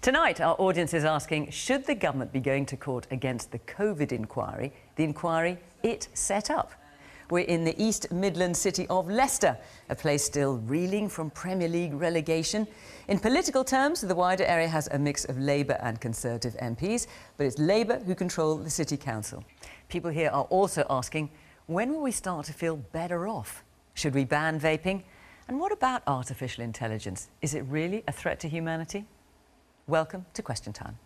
Tonight, our audience is asking, should the government be going to court against the COVID inquiry, the inquiry it set up? We're in the East Midlands city of Leicester, a place still reeling from Premier League relegation. In political terms, the wider area has a mix of Labour and Conservative MPs, but it's Labour who control the City Council. People here are also asking, when will we start to feel better off? Should we ban vaping? And what about artificial intelligence? Is it really a threat to humanity? Welcome to Question Time.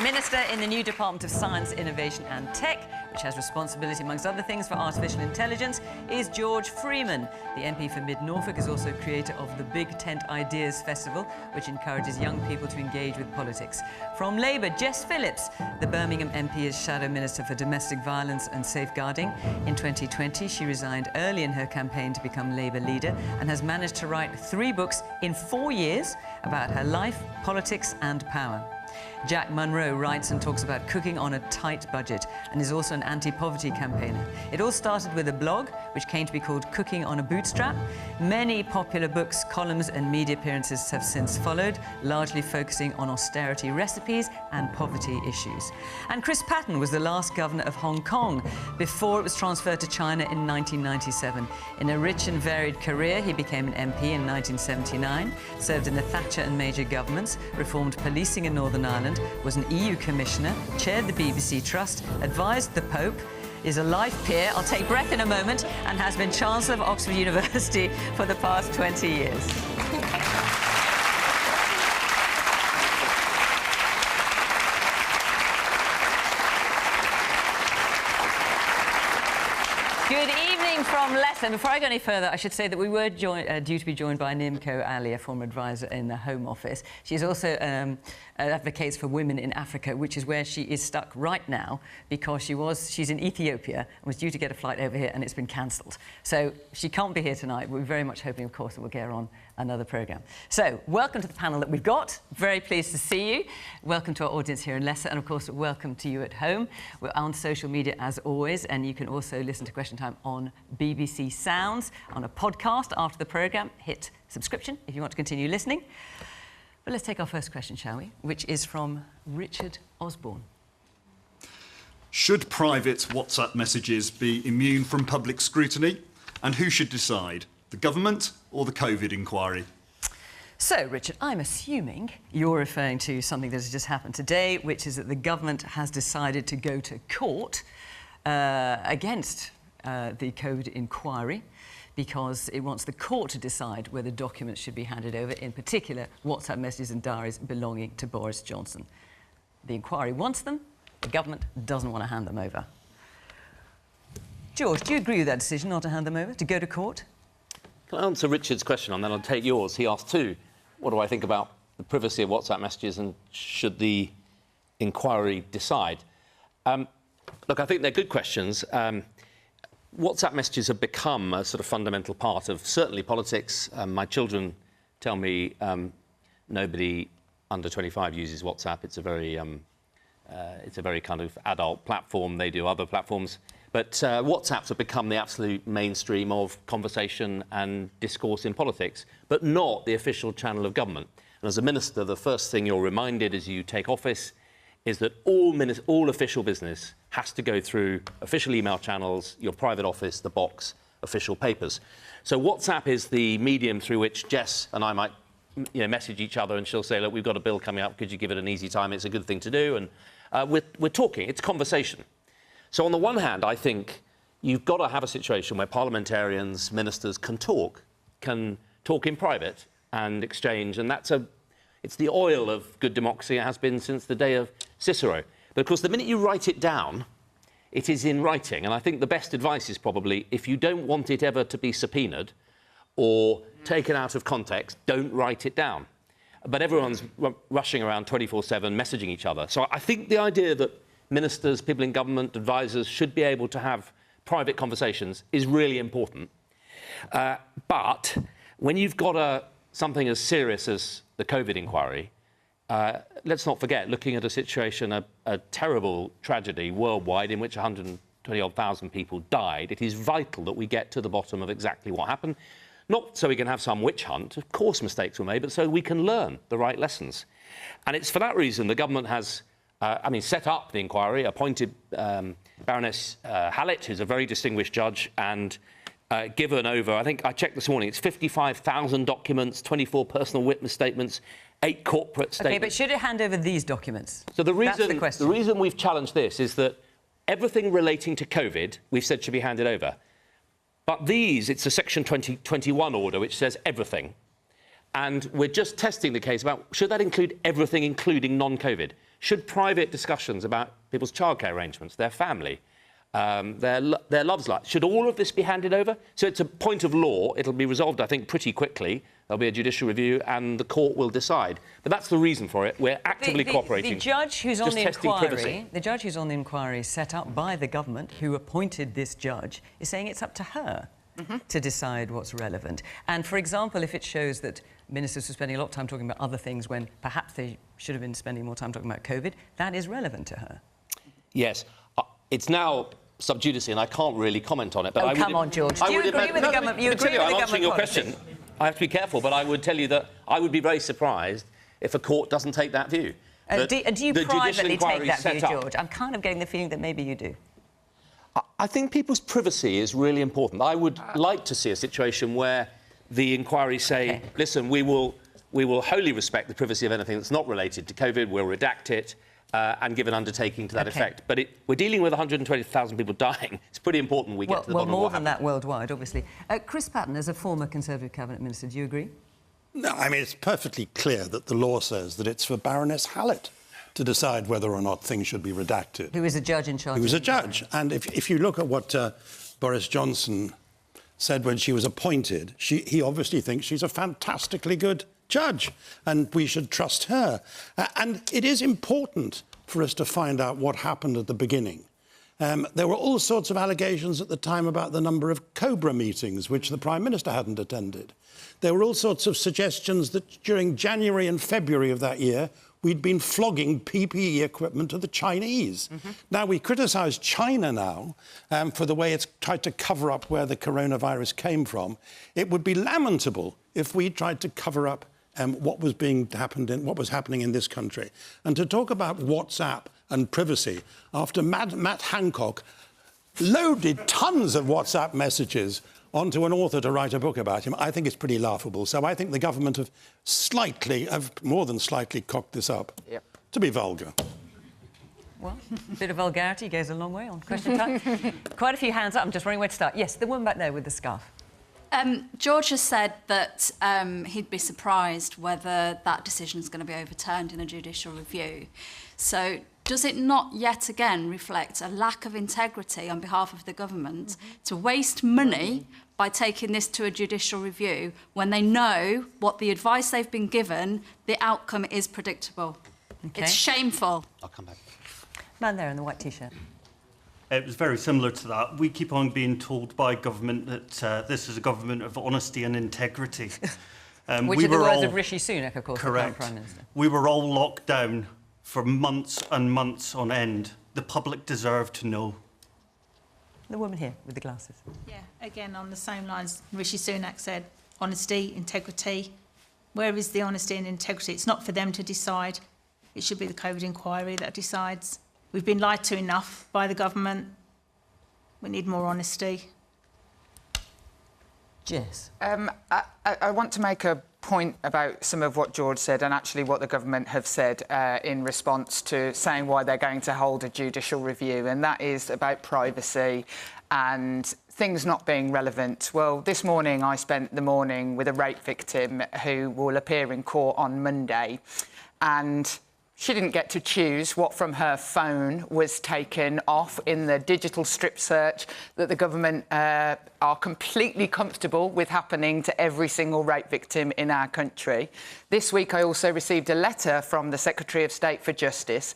Minister in the new Department of Science, Innovation and Tech, which has responsibility, amongst other things, for artificial intelligence, is George Freeman. The MP for Mid-Norfolk is also creator of the Big Tent Ideas Festival, which encourages young people to engage with politics. From Labour, Jess Phillips. The Birmingham MP is Shadow Minister for Domestic Violence and Safeguarding. In 2020, she resigned early in her campaign to become Labour leader and has managed to write 3 books in 4 years about her life, politics and power. Jack Monroe writes and talks about cooking on a tight budget and is also an anti-poverty campaigner. It all started with a blog, which came to be called Cooking on a Bootstrap. Many popular books, columns and media appearances have since followed, largely focusing on austerity recipes and poverty issues. And Chris Patten was the last governor of Hong Kong before it was transferred to China in 1997. In a rich and varied career, he became an MP in 1979, served in the Thatcher and Major governments, reformed policing in Northern Ireland, was an EU commissioner, chaired the BBC Trust, advised the Pope, is a life peer, I'll take breath in a moment, and has been Chancellor of Oxford University for the past 20 years. Good evening from Leicester. Before I go any further, I should say that we were due to be joined by Nimco Ali, a former advisor in the Home Office. She's also advocates for women in Africa, which is where she is stuck right now because she's in Ethiopia and was due to get a flight over here and it's been cancelled. So she can't be here tonight. We're very much hoping, of course, that we'll get her on another programme. So, welcome to the panel that we've got. Very pleased to see you. Welcome to our audience here in Leicester, and of course, welcome to you at home. We're on social media as always, and you can also listen to Question Time on BBC Sounds, on a podcast after the programme. Hit subscription if you want to continue listening. But let's take our first question, shall we? Which is from Richard Osborne. Should private WhatsApp messages be immune from public scrutiny? And who should decide? The government or the COVID inquiry? So, Richard, I'm assuming you're referring to something that has just happened today, which is that the government has decided to go to court against the COVID inquiry because it wants the court to decide whether documents should be handed over, in particular WhatsApp messages and diaries belonging to Boris Johnson. The inquiry wants them, the government doesn't want to hand them over. George, do you agree with that decision not to hand them over, to go to court? Can I answer Richard's question and then I'll take yours? He asked too, what do I think about the privacy of WhatsApp messages and should the inquiry decide? Look, I think they're good questions. WhatsApp messages have become a sort of fundamental part of certainly politics. My children tell me nobody under 25 uses WhatsApp. It's a very kind of adult platform. They do other platforms. But WhatsApps have become the absolute mainstream of conversation and discourse in politics, but not the official channel of government. And as a minister, the first thing you're reminded as you take office is that all official business has to go through official email channels, your private office, the box, official papers. So WhatsApp is the medium through which Jess and I might message each other and she'll say, look, we've got a bill coming up, could you give it an easy time? It's a good thing to do. And we're talking, it's conversation. So on the one hand, I think you've got to have a situation where parliamentarians, ministers can talk in private and exchange, and it's the oil of good democracy. It has been since the day of Cicero. But of course, the minute you write it down, it is in writing. And I think the best advice is probably, if you don't want it ever to be subpoenaed or taken out of context, don't write it down. But everyone's rushing around 24/7, messaging each other. So I think the idea that ministers, people in government, advisors should be able to have private conversations is really important. But when you've got something as serious as the COVID inquiry, let's not forget, looking at a situation, a terrible tragedy worldwide in which 120,000 people died, it is vital that we get to the bottom of exactly what happened. Not so we can have some witch hunt, of course mistakes were made, but so we can learn the right lessons. And it's for that reason the government has, set up the inquiry, appointed Baroness Hallett, who's a very distinguished judge, and given over, I think I checked this morning, it's 55,000 documents, 24 personal witness statements, 8 corporate statements. OK, but should it hand over these documents? So the That's the reason we've challenged this is that everything relating to COVID, we've said should be handed over. But these, it's a Section 2021 order which says everything. And we're just testing the case about, should that include everything, including non-COVID? Should private discussions about people's childcare arrangements, their family, their loves life, should all of this be handed over? So it's a point of law. It'll be resolved, I think, pretty quickly. There'll be a judicial review and the court will decide. But that's the reason for it. We're actively cooperating. The judge who's on the inquiry, the judge who's on the inquiry set up by the government, who appointed this judge, is saying it's up to her to decide what's relevant. And, for example, if it shows that ministers are spending a lot of time talking about other things when perhaps they should have been spending more time talking about COVID, that is relevant to her. Yes. It's now sub judice and I can't really comment on it. But come on, George. Do you agree with the government? You agree with the government? I'm answering your question. I have to be careful, but I would tell you that I would be very surprised if a court doesn't take that view. Do you privately take that view, George? I'm kind of getting the feeling that maybe you do. I think people's privacy is really important. I would like to see a situation where the inquiry say, listen, we will wholly respect the privacy of anything that's not related to COVID, we'll redact it, and give an undertaking to that effect. But we're dealing with 120,000 people dying. It's pretty important we get to the bottom of what more than that worldwide, obviously. Chris Patten, as a former Conservative Cabinet Minister, do you agree? No, I mean, it's perfectly clear that the law says that it's for Baroness Hallett to decide whether or not things should be redacted. Who is a judge in charge? Who is a judge. And if you look at what Boris Johnson said when she was appointed, he obviously thinks she's a fantastically good judge, and we should trust her. And it is important for us to find out what happened at the beginning. There were all sorts of allegations at the time about the number of Cobra meetings, which the Prime Minister hadn't attended. There were all sorts of suggestions that during January and February of that year, we'd been flogging PPE equipment to the Chinese. Now, we criticise China now for the way it's tried to cover up where the coronavirus came from. It would be lamentable if we tried to cover up what was happening in this country. And to talk about WhatsApp and privacy, after Matt Hancock loaded tons of WhatsApp messages onto an author to write a book about him, I think it's pretty laughable. So I think the government have more than slightly cocked this up to be vulgar. Well, a bit of vulgarity goes a long way on question time. Quite a few hands up. I'm just wondering where to start. Yes, the woman back there with the scarf. George has said that he'd be surprised whether that decision is going to be overturned in a judicial review. So does it not yet again reflect a lack of integrity on behalf of the government to waste money by taking this to a judicial review when they know what the advice they've been given, the outcome is predictable? It's shameful. I'll come back. Man there in the white T-shirt. It was very similar to that. We keep on being told by government that this is a government of honesty and integrity. Which are the words of Rishi Sunak, of course, the current Prime Minister. We were all locked down for months and months on end. The public deserve to know. The woman here with the glasses. Yeah, again, on the same lines, Rishi Sunak said, honesty, integrity. Where is the honesty and integrity? It's not for them to decide. It should be the COVID inquiry that decides. We've been lied to enough by the government. We need more honesty. Jess. I want to make a point about some of what George said and actually what the government have said in response to saying why they're going to hold a judicial review, and that is about privacy and things not being relevant. Well, this morning I spent the morning with a rape victim who will appear in court on Monday, and She didn't get to choose what from her phone was taken off in the digital strip search that the government are completely comfortable with happening to every single rape victim in our country. This week I also received a letter from the Secretary of State for Justice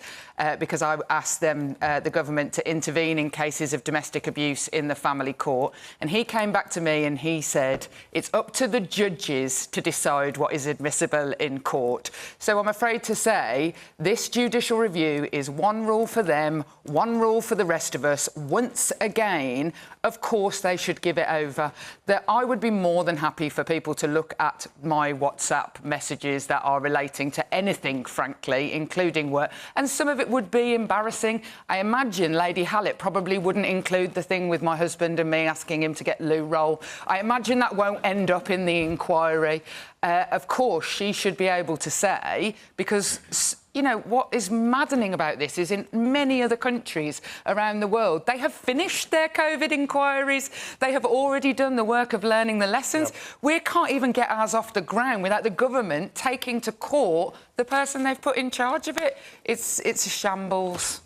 because I asked them, the government, to intervene in cases of domestic abuse in the family court. And he came back to me and he said, it's up to the judges to decide what is admissible in court. So I'm afraid to say this judicial review is one rule for them, one rule for the rest of us. Once again, of course they should give it over. That I would be more than happy for people to look at my WhatsApp messages that are relating to anything, frankly, including work. And some of it would be embarrassing. I imagine Lady Hallett probably wouldn't include the thing with my husband and me asking him to get loo roll. I imagine that won't end up in the inquiry. Of course, she should be able to say, because, you know, what is maddening about this is in many other countries around the world, they have finished their COVID inquiries. They have already done the work of learning the lessons. Yep. We can't even get ours off the ground without the government taking to court the person they've put in charge of it. It's a shambles.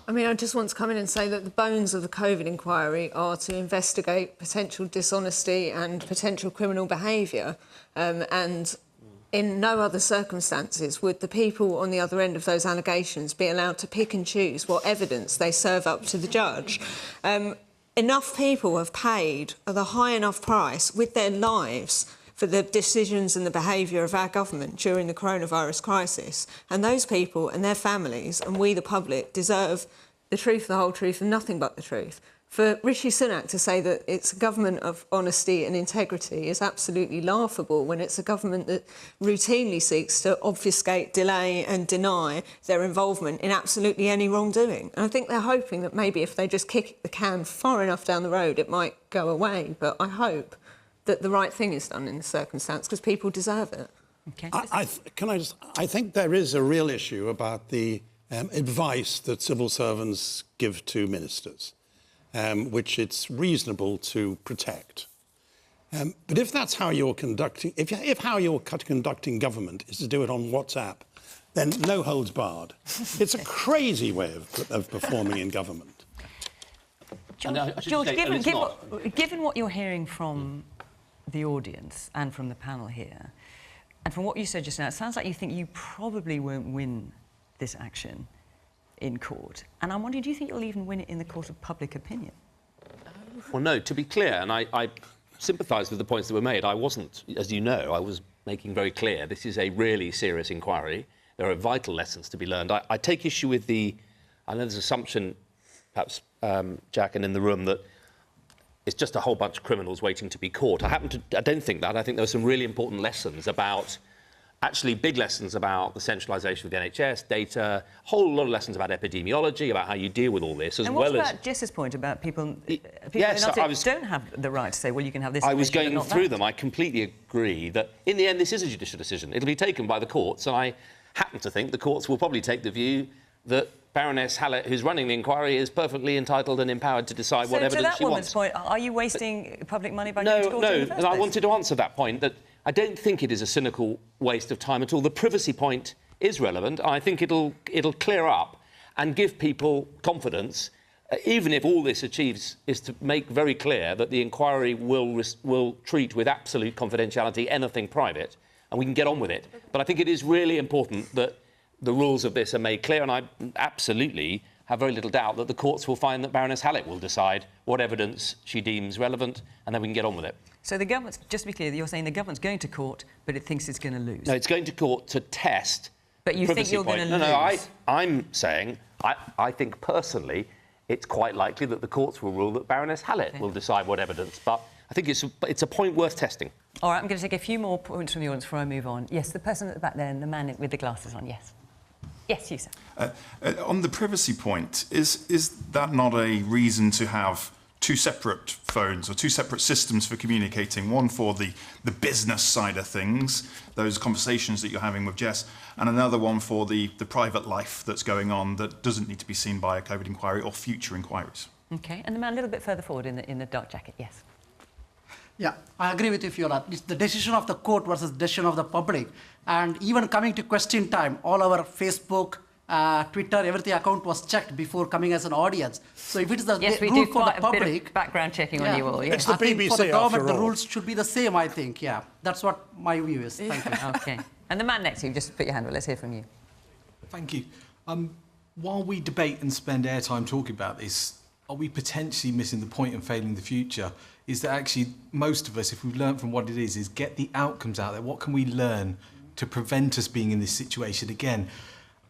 I mean, I just want to come in and say that the bones of the COVID inquiry are to investigate potential dishonesty and potential criminal behaviour, and in no other circumstances would the people on the other end of those allegations be allowed to pick and choose what evidence they serve up to the judge. Enough people have paid the high enough price with their lives for the decisions and the behaviour of our government during the coronavirus crisis. And those people and their families and we, the public, deserve the truth, the whole truth and nothing but the truth. For Rishi Sunak to say that it's a government of honesty and integrity is absolutely laughable when it's a government that routinely seeks to obfuscate, delay and deny their involvement in absolutely any wrongdoing. And I think they're hoping that maybe if they just kick the can far enough down the road, it might go away. But I hope that the right thing is done in this circumstance because people deserve it. Okay. I think there is a real issue about the advice that civil servants give to ministers, which it's reasonable to protect. But if that's how you're conducting, if how you're conducting government is to do it on WhatsApp, then no holds barred. It's a crazy way of performing in government. George, given what you're hearing from the audience and from the panel here, and from what you said just now, it sounds like you think you probably won't win this action in court. And I'm wondering, do you think you'll even win it in the court of public opinion? Well, no, to be clear, and I sympathise with the points that were made. I wasn't, as you know, I was making very clear this is a really serious inquiry. There are vital lessons to be learned. I take issue with I know there's an assumption, perhaps, Jack, and in the room, that it's just a whole bunch of criminals waiting to be caught. I don't think that. I think there were some really important lessons about, actually big lessons about the centralisation of the NHS, data, a whole lot of lessons about epidemiology, about how you deal with all this, as well as... And what about Jess's point about people yes, don't have the right to say, well, you can have this... I was going through them. I completely agree that, in the end, this is a judicial decision. It'll be taken by the courts, and I happen to think the courts will probably take the view that Baroness Hallett, who's running the inquiry, is perfectly entitled and empowered to decide what evidence she wants. So to that woman's point, are you wasting public money by going to court in the first place? I wanted to answer that point, that I don't think it is a cynical waste of time at all. The privacy point is relevant. I think it'll clear up and give people confidence, even if all this achieves is to make very clear that the inquiry will treat with absolute confidentiality anything private, and we can get on with it. But I think it is really important that the rules of this are made clear, and I absolutely have very little doubt that the courts will find that Baroness Hallett will decide what evidence she deems relevant, and then we can get on with it. So the government's, just to be clear, you're saying the government's going to court, but it thinks it's going to lose? No, it's going to court to test. But you think you're going to lose? No, I'm saying, I think personally, it's quite likely that the courts will rule that Baroness Hallett will decide what evidence, but I think it's a point worth testing. All right, I'm going to take a few more points from the audience before I move on. Yes, the person at the back there, and the man with the glasses on, yes. Yes, you, sir. On the privacy point, is that not a reason to have two separate phones or two separate systems for communicating? One for the business side of things, those conversations that you're having with Jess, and another one for the private life that's going on that doesn't need to be seen by a COVID inquiry or future inquiries. OK, and the man a little bit further forward in the dark jacket, yes. Yeah, I agree with you, Fiona. It's the decision of the court versus decision of the public. And even coming to question time, all our Facebook, Twitter, everything account was checked before coming as an audience. So if it is the rule for the public, bit of background checking on you all. Yeah. It's the I think BBC for the government, the after all. rules should be the same. I think. Yeah, that's what my view is. Thank you. Okay. And the man next to you, just put your hand up. Let's hear from you. Thank you. While we debate and spend airtime talking about this, are we potentially missing the point and failing the future? Is that actually most of us, if we've learned from what it is get the outcomes out there. What can we learn to prevent us being in this situation again?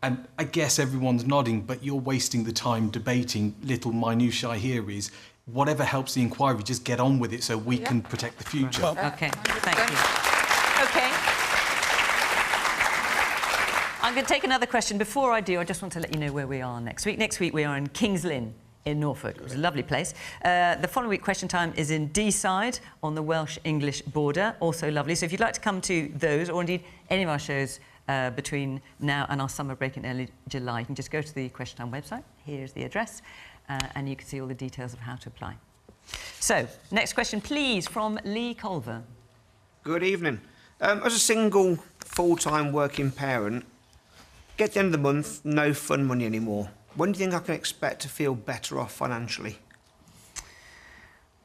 And I guess everyone's nodding, but you're wasting the time debating little minutiae here is whatever helps the inquiry, just get on with it so we can protect the future. Well, okay, thank you. Okay. I'm going to take another question. Before I do, I just want to let you know where we are next week. Next week, we are in Kings Lynn in Norfolk. It's a lovely place. The following week, question time is in Deeside on the Welsh-English border. Also lovely. So if you'd like to come to those, or indeed any of our shows between now and our summer break in early July, you can just go to the Question Time website. Here's the address, and you can see all the details of how to apply. So, next question, please, from Lee Culver. Good evening. As a single full-time working parent, get the end of the month, no fun money anymore. When do you think I can expect to feel better off financially?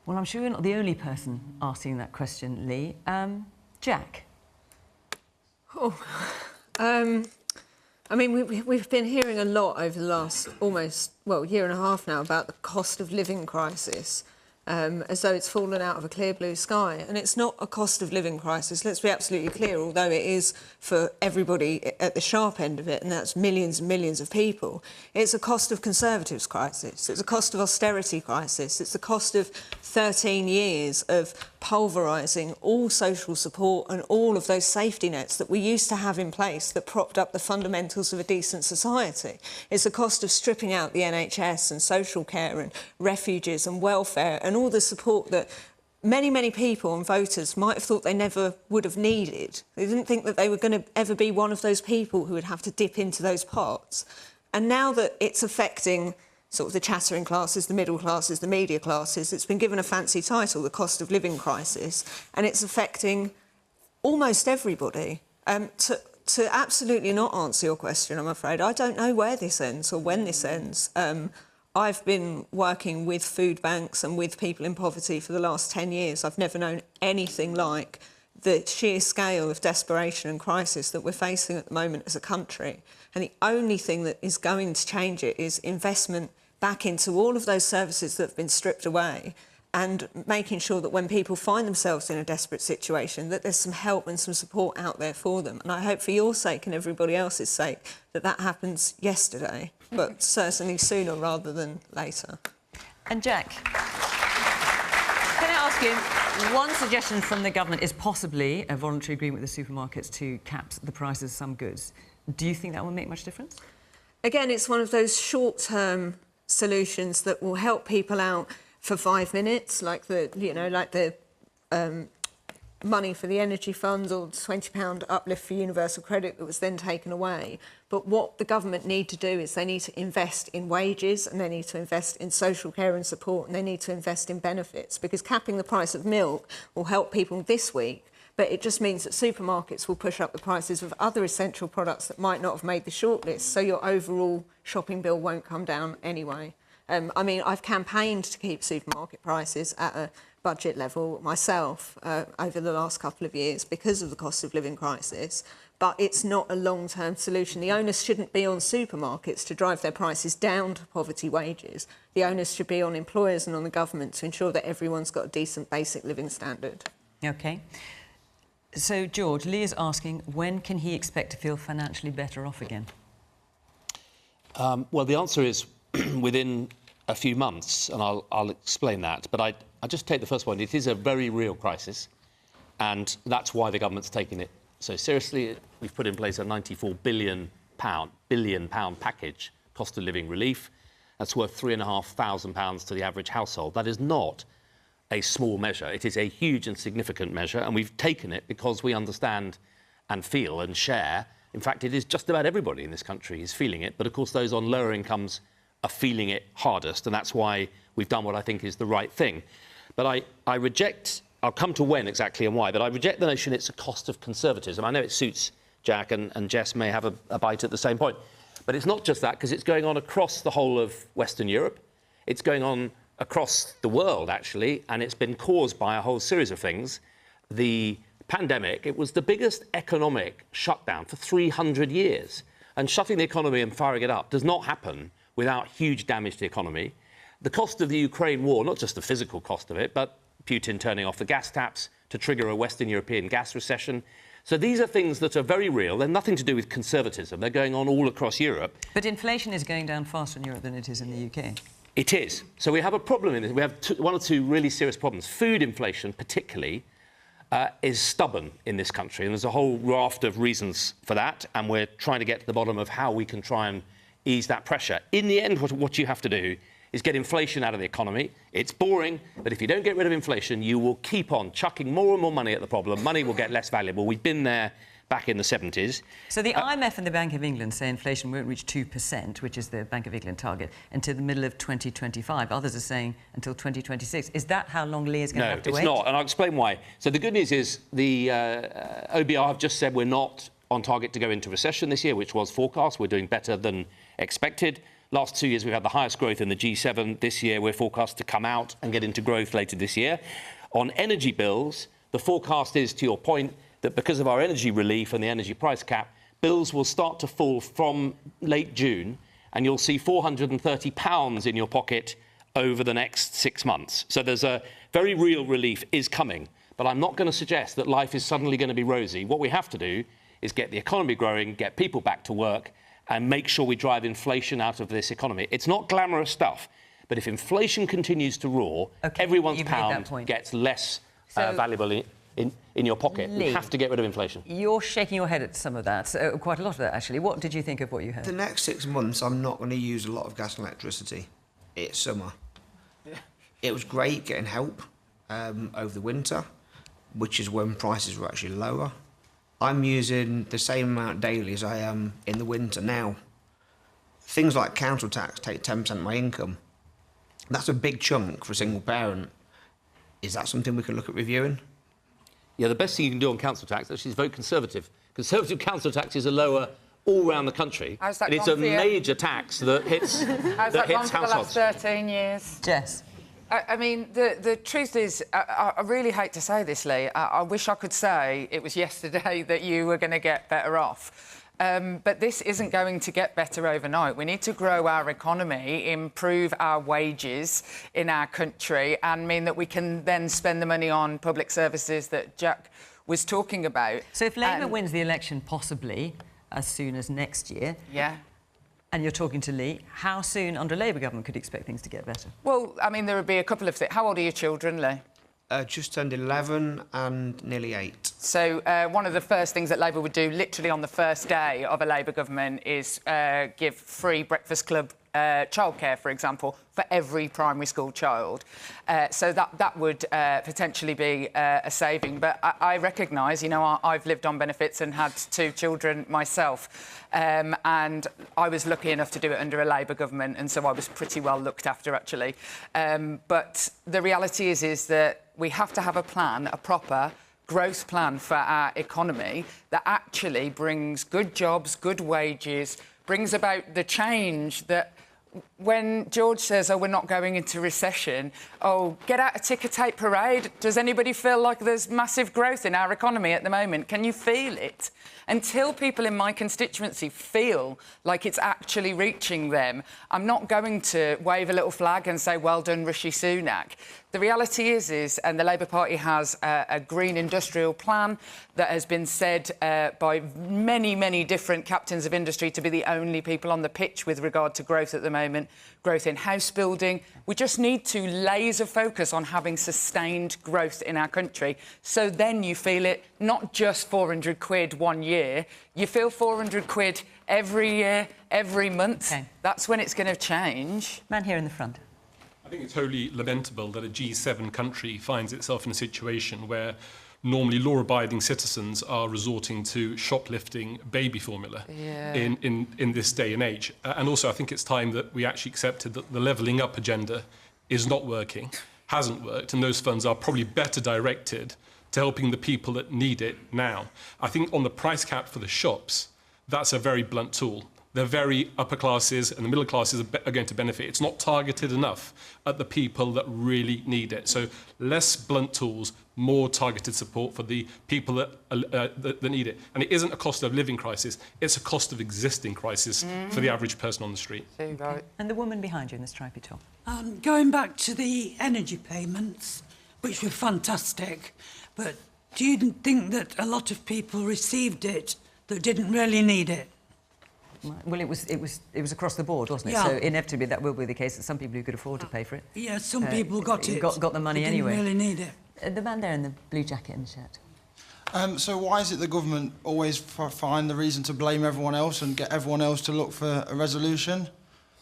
Well, I'm sure you're not the only person asking that question, Lee. Jack? Oh, I mean, we've been hearing a lot over the last year and a half now about the cost of living crisis, as though it's fallen out of a clear blue sky. And it's not a cost of living crisis, let's be absolutely clear, although it is for everybody at the sharp end of it, and that's millions and millions of people. It's a cost of Conservatives crisis, it's a cost of austerity crisis, it's the cost of 13 years of pulverising all social support and all of those safety nets that we used to have in place that propped up the fundamentals of a decent society. It's the cost of stripping out the NHS and social care and refuges and welfare and all the support that many, many people and voters might have thought they never would have needed. They didn't think that they were going to ever be one of those people who would have to dip into those pots. And now that it's affecting sort of the chattering classes, the middle classes, the media classes, it's been given a fancy title, the cost of living crisis, and it's affecting almost everybody. To absolutely not answer your question, I'm afraid, I don't know where this ends or when this ends. I've been working with food banks and with people in poverty for the last 10 years. I've never known anything like the sheer scale of desperation and crisis that we're facing at the moment as a country. And the only thing that is going to change it is investment back into all of those services that have been stripped away and making sure that when people find themselves in a desperate situation, that there's some help and some support out there for them. And I hope for your sake and everybody else's sake that that happens yesterday, but certainly sooner rather than later. And Jack, can I ask you, one suggestion from the government is possibly a voluntary agreement with the supermarkets to cap the prices of some goods. Do you think that will make much difference? Again, it's one of those short-term solutions that will help people out for 5 minutes, like the money for the energy fund or the £20 uplift for universal credit that was then taken away. But what the government need to do is they need to invest in wages and they need to invest in social care and support and they need to invest in benefits, because capping the price of milk will help people this week, but it just means that supermarkets will push up the prices of other essential products that might not have made the shortlist, so your overall shopping bill won't come down anyway. I mean, I've campaigned to keep supermarket prices at a budget level myself over the last couple of years because of the cost of living crisis, but it's not a long-term solution. The onus shouldn't be on supermarkets to drive their prices down to poverty wages. The onus should be on employers and on the government to ensure that everyone's got a decent basic living standard. OK. So, George, Lee is asking, when can he expect to feel financially better off again? Well, the answer is within a few months, and I'll explain that. But I just take the first point. It is a very real crisis, and that's why the government's taking it so seriously. We've put in place a £94 billion package, cost of living relief. That's worth £3,500 to the average household. That is not a small measure. It is a huge and significant measure, and we've taken it because we understand and feel and share. In fact, it is just about everybody in this country is feeling it, but of course those on lower incomes are feeling it hardest, and that's why we've done what I think is the right thing. But I reject I'll come to when exactly and why, but I reject the notion it's a cost of conservatism. I know it suits Jack and Jess may have a bite at the same point. But it's not just that, because it's going on across the whole of Western Europe. It's going on across the world, actually, and it's been caused by a whole series of things. The pandemic, it was the biggest economic shutdown for 300 years. And shutting the economy and firing it up does not happen without huge damage to the economy. The cost of the Ukraine war, not just the physical cost of it, but Putin turning off the gas taps to trigger a Western European gas recession. So these are things that are very real. They're nothing to do with conservatism. They're going on all across Europe. But inflation is going down faster in Europe than it is in the UK. It is. So we have a problem in this. We have one or two really serious problems. Food inflation, particularly, is stubborn in this country. And there's a whole raft of reasons for that. And we're trying to get to the bottom of how we can try and ease that pressure. In the end, what you have to do is get inflation out of the economy. It's boring, but if you don't get rid of inflation, you will keep on chucking more and more money at the problem. Money will get less valuable. We've been there back in the 70s. So the IMF and the Bank of England say inflation won't reach 2%, which is the Bank of England target, until the middle of 2025. Others are saying until 2026. Is that how long Lee is going to have to wait? No, it's not, and I'll explain why. So the good news is the OBR have just said we're not on target to go into recession this year, which was forecast. We're doing better than expected. Last 2 years, we've had the highest growth in the G7. This year, we're forecast to come out and get into growth later this year. On energy bills, the forecast is, to your point, that because of our energy relief and the energy price cap, bills will start to fall from late June, and you'll see £430 in your pocket over the next 6 months. So there's a very real relief is coming. But I'm not going to suggest that life is suddenly going to be rosy. What we have to do is get the economy growing, get people back to work, and make sure we drive inflation out of this economy. It's not glamorous stuff, but if inflation continues to roar, everyone's pound gets less valuable in your pocket. Lee, we have to get rid of inflation. You're shaking your head at some of that, quite a lot of that, actually. What did you think of what you heard? The next 6 months, I'm not going to use a lot of gas and electricity. It's summer. Yeah. It was great getting help over the winter, which is when prices were actually lower. I'm using the same amount daily as I am in the winter now. Things like council tax take 10% of my income. That's a big chunk for a single parent. Is that something we could look at reviewing? Yeah, the best thing you can do on council tax actually is vote Conservative. Conservative council taxes are lower all around the country. How's that and it's gone a for you? major tax that hits How's that gone for the last 13 years? Jess? I mean, the truth is, I really hate to say this, Lee. I wish I could say it was yesterday that you were going to get better off. But this isn't going to get better overnight. We need to grow our economy, improve our wages in our country, and mean that we can then spend the money on public services that Jack was talking about. So if Labour wins the election, possibly as soon as next year... Yeah. And you're talking to Lee, how soon under a Labour government could you expect things to get better? Well, I mean, there would be a couple of things. How old are your children, Lee? Just turned 11 and nearly 8. So one of the first things that Labour would do, literally on the first day of a Labour government, is give free breakfast club childcare, for example, for every primary school child. So that would potentially be a saving. But I recognise, you know, I've lived on benefits and had 2 children myself. And I was lucky enough to do it under a Labour government, and so I was pretty well looked after, actually. But the reality is that we have to have a plan, a proper growth plan for our economy that actually brings good jobs, good wages, brings about the change that when George says, oh, we're not going into recession, oh, get out a ticker tape parade. Does anybody feel like there's massive growth in our economy at the moment? Can you feel it? Until people in my constituency feel like it's actually reaching them, I'm not going to wave a little flag and say, well done, Rishi Sunak. The reality is, and the Labour Party has a green industrial plan that has been said by many, many different captains of industry to be the only people on the pitch with regard to growth at the moment, growth in house building. We just need to laser focus on having sustained growth in our country. So then you feel it, not just 400 quid 1 year, you feel 400 quid every year, every month. Okay. That's when it's going to change. Man here in the front. I think it's wholly lamentable that a G7 country finds itself in a situation where normally law-abiding citizens are resorting to shoplifting baby formula in this day and age. And also, I think it's time that we actually accepted that the levelling up agenda is not working. hasn't worked, and those funds are probably better directed to helping the people that need it now. I think on the price cap for the shops, that's a very blunt tool. The very upper classes and the middle classes are going to benefit. It's not targeted enough at the people that really need it. So less blunt tools, more targeted support for the people that need it. And it isn't a cost of living crisis, it's a cost of existing crisis for the average person on the street. Okay. And the woman behind you in the stripy top. Going back to the energy payments, which were fantastic, but do you think that a lot of people received it that didn't really need it? Well, it was across the board, wasn't it? Yeah. So inevitably that will be the case that some people who could afford to pay for it. Yeah, some people got it. Got the money they anyway. Didn't really need it. The man there in the blue jacket and shirt. So why is it the government always find the reason to blame everyone else and get everyone else to look for a resolution?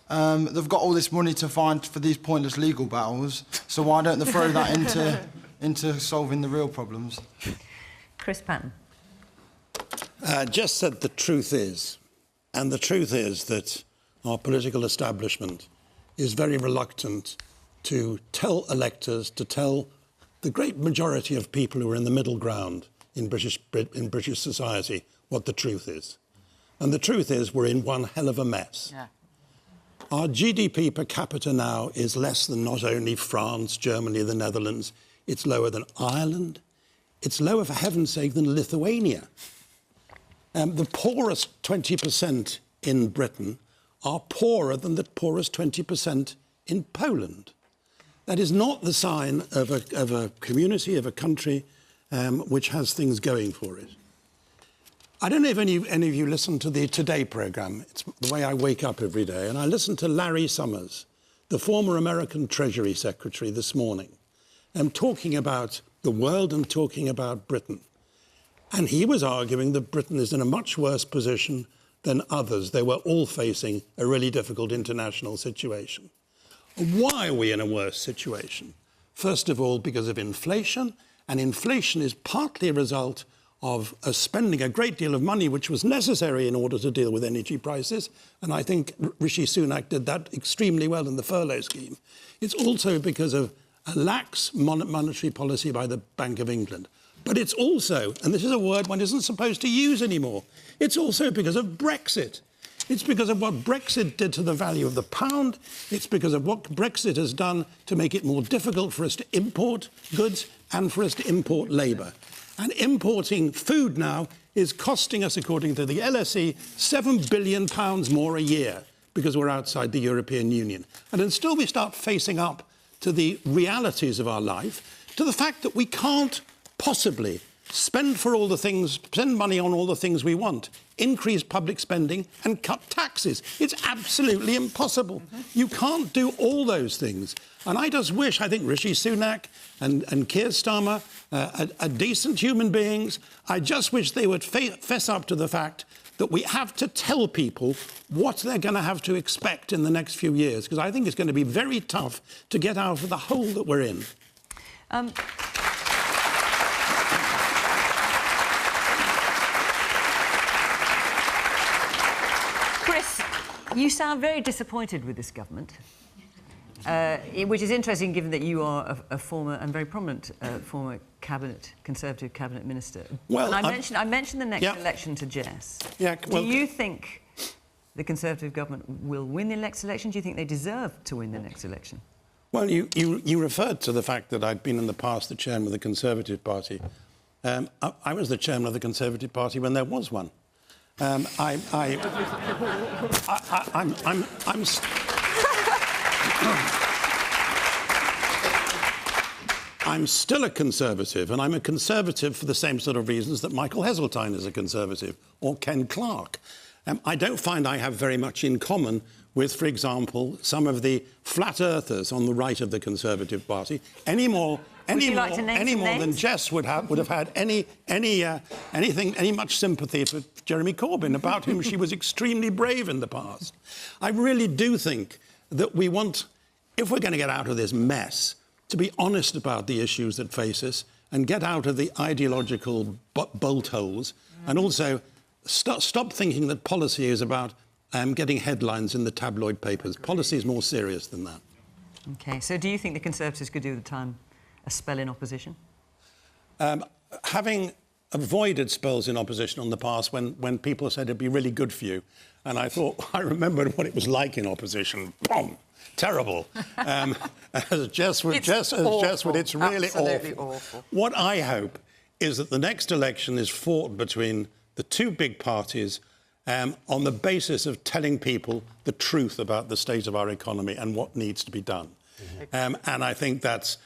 They've got all this money to find for these pointless legal battles, so why don't they throw that into solving the real problems? Chris Patten. Jess said the truth is, and the truth is that our political establishment is very reluctant to tell electors, to tell the great majority of people who are in the middle ground in British society what the truth is. And the truth is we're in one hell of a mess. Yeah. Our GDP per capita now is less than not only France, Germany, the Netherlands, it's lower than Ireland. It's lower, for heaven's sake, than Lithuania. The poorest 20% in Britain are poorer than the poorest 20% in Poland. That is not the sign of a community, of a country which has things going for it. I don't know if any of you listen to the Today programme. It's the way I wake up every day. And I listened to Larry Summers, the former American Treasury Secretary, this morning, talking about the world and talking about Britain. And he was arguing that Britain is in a much worse position than others. They were all facing a really difficult international situation. Why are we in a worse situation? First of all, because of inflation, and inflation is partly a result of spending a great deal of money which was necessary in order to deal with energy prices, and I think Rishi Sunak did that extremely well in the furlough scheme. It's also because of a lax monetary policy by the Bank of England. But it's also, and this is a word one isn't supposed to use anymore, it's also because of Brexit. It's because of what Brexit did to the value of the pound. It's because of what Brexit has done to make it more difficult for us to import goods and for us to import labour. And importing food now is costing us, according to the LSE, £7 billion more a year because we're outside the European Union. And until we start facing up to the realities of our life, to the fact that we can't possibly spend money on all the things we want, increase public spending and cut taxes. It's absolutely impossible. You can't do all those things. And I just wish, I think Rishi Sunak and Keir Starmer are decent human beings. I just wish they would fess up to the fact that we have to tell people what they're going to have to expect in the next few years, because I think it's going to be very tough to get out of the hole that we're in. Chris, you sound very disappointed with this government, which is interesting given that you are a former and very prominent former Conservative cabinet minister. Well, and I mentioned the next election to Jess. Yeah, well, do you think the Conservative government will win the next election? Do you think they deserve to win the next election? Well, you referred to the fact that I'd been in the past the chairman of the Conservative Party. I was the chairman of the Conservative Party when there was one. I'm still a Conservative, and I'm a Conservative for the same sort of reasons that Michael Heseltine is a Conservative, or Ken Clarke. I don't find I have very much in common with, for example, some of the flat earthers on the right of the Conservative Party, any more than Jess would have had any much sympathy for Jeremy Corbyn, about whom she was extremely brave in the past. I really do think that we want, if we're going to get out of this mess, to be honest about the issues that face us and get out of the ideological bolt holes, and also stop thinking that policy is about getting headlines in the tabloid papers. Policy is more serious than that. OK, so do you think the Conservatives could do with the time a spell in opposition? Having avoided spells in opposition in the past when people said it'd be really good for you, and I thought, I remembered what it was like in opposition. Boom! Terrible. As Jess would, it's really awful. What I hope is that the next election is fought between the two big parties on the basis of telling people the truth about the state of our economy and what needs to be done. And I think that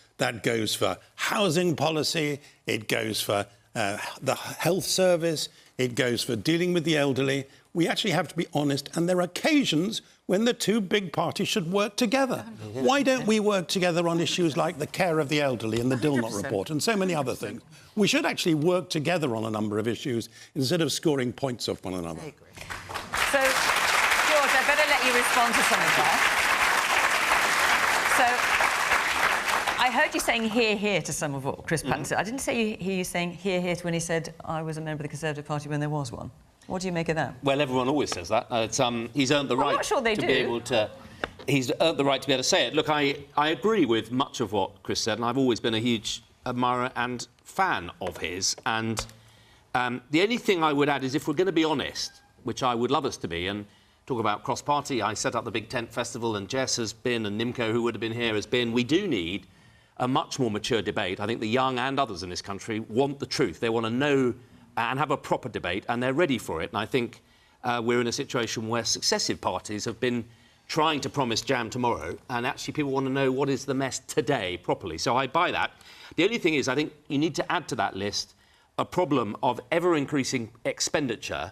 goes for housing policy, it goes for the health service, it goes for dealing with the elderly. We actually have to be honest, and there are occasions when the two big parties should work together. Why don't we work together on issues like the care of the elderly and the Dilnot report and so many other things? We should actually work together on a number of issues instead of scoring points off one another. I agree. So, George, I better let you respond to some of that. So, I heard you saying hear, hear to some of what Chris Patten said. I didn't hear you saying hear, hear to when he said I was a member of the Conservative Party when there was one. What do you make of that? Well, everyone always says that. He's earned the right I'm not sure they to do. be able to... He's earned the right to be able to say it. Look, I agree with much of what Chris said, and I've always been a huge admirer and fan of his. And the only thing I would add is if we're going to be honest, which I would love us to be, and talk about cross-party, I set up the Big Tent Festival, and Jess has been, and Nimco, who would have been here, has been. We do need a much more mature debate. I think the young and others in this country want the truth. They want to know and have a proper debate, and they're ready for it. And I think we're in a situation where successive parties have been trying to promise jam tomorrow, and actually people want to know what is the mess today properly. So I buy that. The only thing is, I think you need to add to that list a problem of ever-increasing expenditure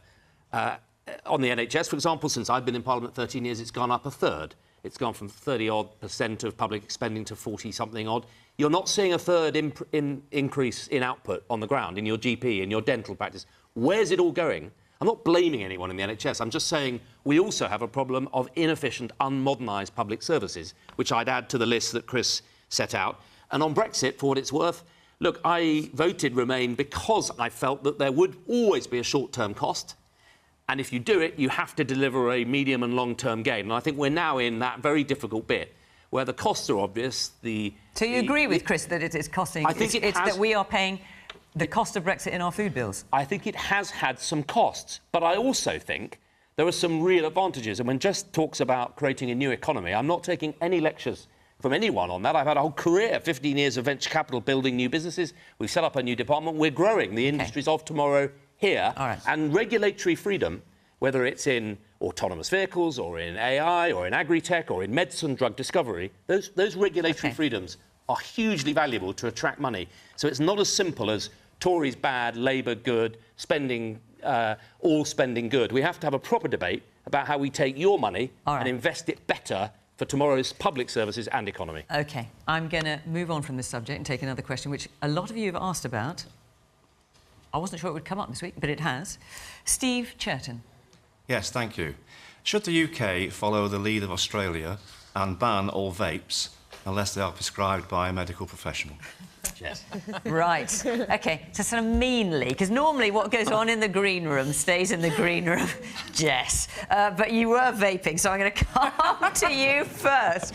on the NHS, for example. Since I've been in Parliament 13 years, it's gone up a third. It's gone from 30-odd% of public spending to 40-something odd. You're not seeing a third increase in output on the ground, in your GP, in your dental practice. Where's it all going? I'm not blaming anyone in the NHS. I'm just saying we also have a problem of inefficient, unmodernised public services, which I'd add to the list that Chris set out. And on Brexit, for what it's worth, look, I voted Remain because I felt that there would always be a short-term cost. And if you do it, you have to deliver a medium and long-term gain. And I think we're now in that very difficult bit where the costs are obvious. So you agree with Chris that it is costing... I think it's that we are paying the cost of Brexit in our food bills? I think it has had some costs. But I also think there are some real advantages. And when Jess talks about creating a new economy, I'm not taking any lectures from anyone on that. I've had a whole career, 15 years of venture capital, building new businesses. We've set up a new department. We're growing the industries of tomorrow here. And regulatory freedom, whether it's in autonomous vehicles or in AI or in agri-tech or in medicine drug discovery, those regulatory freedoms are hugely valuable to attract money. So it's not as simple as Tories bad, Labour good, spending, all spending good. We have to have a proper debate about how we take your money and invest it better for tomorrow's public services and economy. OK, I'm going to move on from this subject and take another question, which a lot of you have asked about. I wasn't sure it would come up this week, but it has. Steve Churton. Yes, thank you. Should the UK follow the lead of Australia and ban all vapes unless they are prescribed by a medical professional? Yes. Right. OK, so sort of meanly, because normally what goes on in the green room stays in the green room. Jess. But you were vaping, so I'm going to come to you first.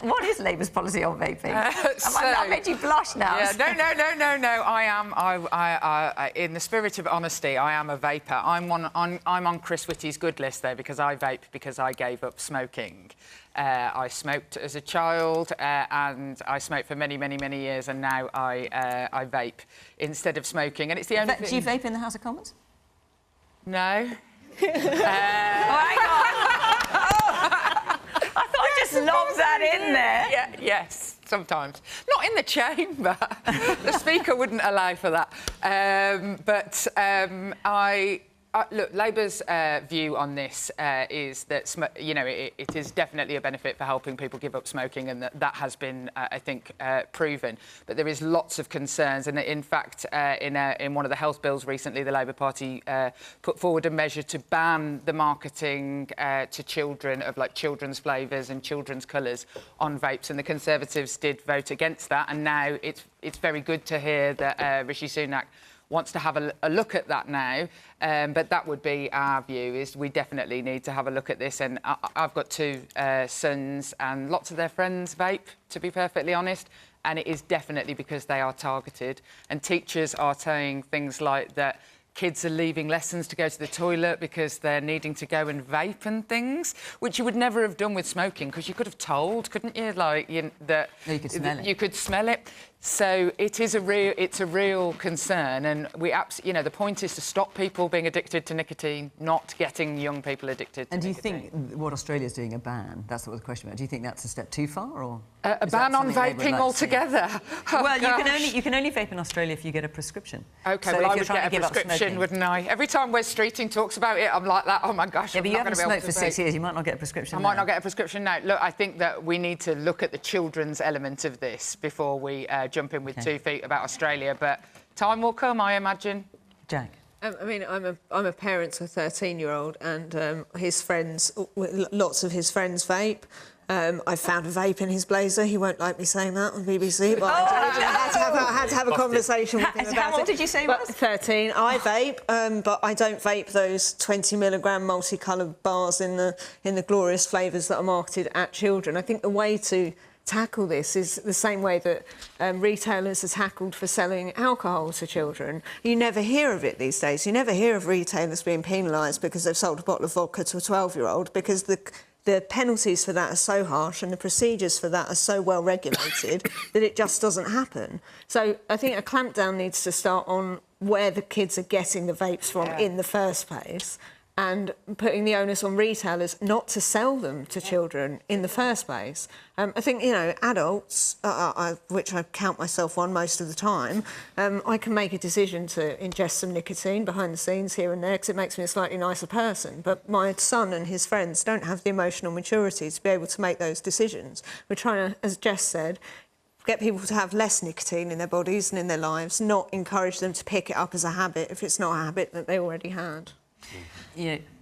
What is Labour's policy on vaping? I made you blush now. Yeah, no. I in the spirit of honesty, I am a vapor. I'm on Chris Whitty's good list, though, because I vape because I gave up smoking. I smoked as a child, and I smoked for many, many, many years, and now I vape instead of smoking. And it's the only thing... Do you vape in the House of Commons? No. Hang on. I thought I just lobbed that in there. Yeah, yes, sometimes. Not in the chamber. The Speaker wouldn't allow for that. Look, Labour's view on this is that, it is definitely a benefit for helping people give up smoking, and that has been, I think, proven. But there is lots of concerns, and in fact, in one of the health bills recently, the Labour Party put forward a measure to ban the marketing to children of children's flavours and children's colours on vapes, and the Conservatives did vote against that. And now it's very good to hear that Rishi Sunak wants to have a look at that now. But that would be our view, is we definitely need to have a look at this. And I've got 2 sons, and lots of their friends vape, to be perfectly honest. And it is definitely because they are targeted. And teachers are saying things like that kids are leaving lessons to go to the toilet because they're needing to go and vape and things, which you would never have done with smoking, because you could have told, couldn't you? Like, that no, you could smell it. You could smell it. So it's a real concern, and the point is to stop people being addicted to nicotine, not getting young people addicted to nicotine. And do you think what Australia's doing, a ban, that's what the question about, do you think that's a step too far, or a ban on vaping altogether? Well, you can only vape in Australia if you get a prescription. OK, so well, I would get a prescription, wouldn't I? Every time Wes Streeting talks about it, I'm like that, oh my gosh, yeah, but you haven't smoked for 6 vape. years, you might not get a prescription I might not get a prescription now. Look, I think that we need to look at the children's element of this before we jump in with 2 feet about Australia, but time will come, I imagine. Jack? I mean, I'm a parent to a 13-year-old, and his friends, lots of his friends vape. I found a vape in his blazer. He won't like me saying that on BBC, but I had to have a conversation with him about it. How old did you say he was? 13. I vape, but I don't vape those 20-milligram multicoloured bars in the glorious flavours that are marketed at children. I think the way to tackle this is the same way that retailers are tackled for selling alcohol to children. You never hear of it these days. You never hear of retailers being penalised because they've sold a bottle of vodka to a 12-year-old, because the penalties for that are so harsh and the procedures for that are so well regulated that it just doesn't happen. So I think a clampdown needs to start on where the kids are getting the vapes from in the first place, and putting the onus on retailers not to sell them to children in the first place. I think, adults, which I count myself one most of the time, I can make a decision to ingest some nicotine behind the scenes here and there because it makes me a slightly nicer person. But my son and his friends don't have the emotional maturity to be able to make those decisions. We're trying to, as Jess said, get people to have less nicotine in their bodies and in their lives, not encourage them to pick it up as a habit if it's not a habit that they already had.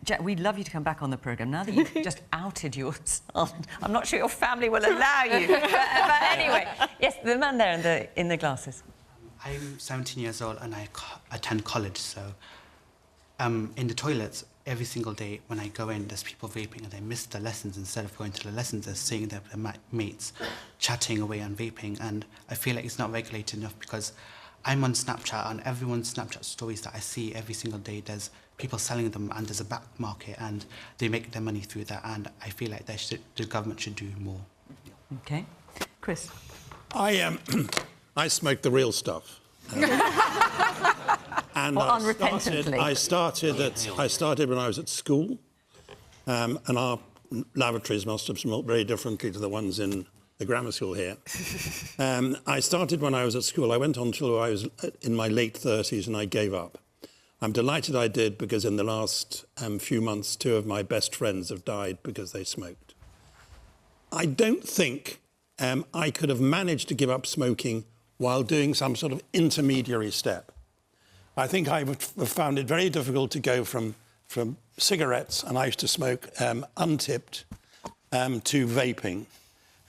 Jack, we'd love you to come back on the programme. Now that you've just outed your son, I'm not sure your family will allow you. but anyway, yes, the man there in the glasses. I'm 17 years old and I attend college, so in the toilets, every single day when I go in, there's people vaping and they miss the lessons. Instead of going to the lessons, they're seeing their mates chatting away and vaping, and I feel like it's not regulated enough, because I'm on Snapchat, and everyone's Snapchat stories that I see every single day, there's people selling them, and there's a back market, and they make their money through that, and I feel like the government should do more. OK. Chris? I smoke the real stuff. And unrepentantly. I started when I was at school, and our lavatories must have smelled very differently to the ones in the grammar school here. I started when I was at school. I went on till I was in my late 30s and I gave up. I'm delighted I did, because in the last few months, 2 of my best friends have died because they smoked. I don't think I could have managed to give up smoking while doing some sort of intermediary step. I think I would have found it very difficult to go from cigarettes, and I used to smoke untipped, to vaping.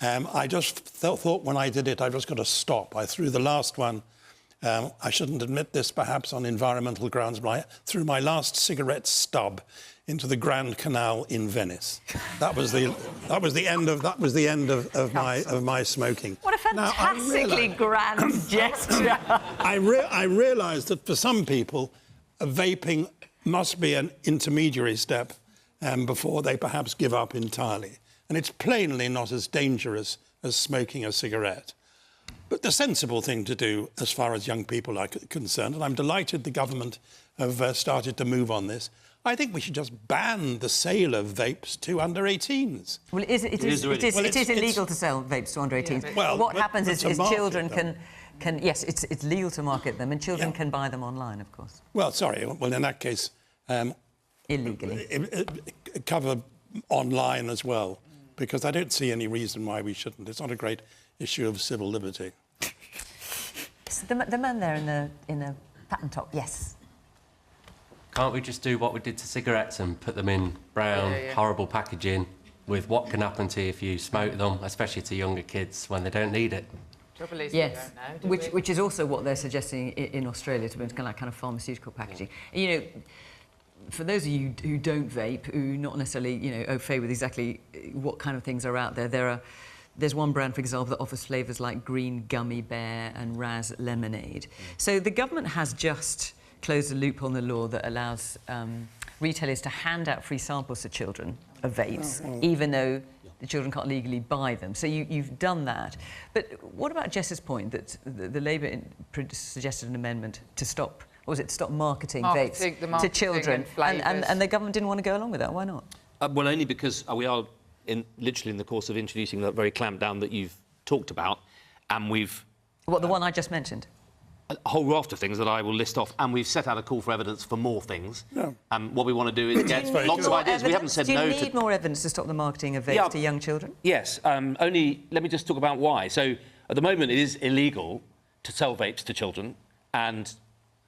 I just thought when I did it, I just got to stop. I threw the last one. I shouldn't admit this, perhaps on environmental grounds, but I threw my last cigarette stub into the Grand Canal in Venice. That was the end of my smoking. What a fantastically grand gesture! I realised that for some people, vaping must be an intermediary step before they perhaps give up entirely, and it's plainly not as dangerous as smoking a cigarette. But the sensible thing to do, as far as young people are concerned, and I'm delighted the government have started to move on this, I think we should just ban the sale of vapes to under-18s. Well, it is illegal to sell vapes to under-18s. Yeah. Well, what happens is children them. can yes, it's legal to market them, and children can buy them online, of course. Well, sorry. Well, in that case, illegally cover online as well, because I don't see any reason why we shouldn't. It's not a great issue of civil liberty. So the man there in the pattern top, yes. Can't we just do what we did to cigarettes and put them in brown, horrible packaging with what can happen to you if you smoke them, especially to younger kids when they don't need it? Trouble is, Yes, we don't know, do we? which is also what they're suggesting in Australia to be kind of pharmaceutical packaging. You know, for those of you who don't vape, who not necessarily au fait with exactly what kind of things are out there, there's one brand, for example, that offers flavours like green gummy bear and raz lemonade. So the government has just closed a loophole in the law that allows retailers to hand out free samples to children of vapes, even though the children can't legally buy them. So you've done that. But what about Jess's point that the Labour suggested an amendment to stop, what was it, to stop marketing vapes to children, and the government didn't want to go along with that? Why not? Well, only because we are literally in the course of introducing that very clampdown that you've talked about, and we've... What, the one I just mentioned? A whole raft of things that I will list off, and we've set out a call for evidence for more things. Yeah. What we want to do is get lots of ideas. We haven't said no to... Do you need more evidence to stop the marketing of vapes to young children? Yes. Only, let me just talk about why. So, at the moment, it is illegal to sell vapes to children, and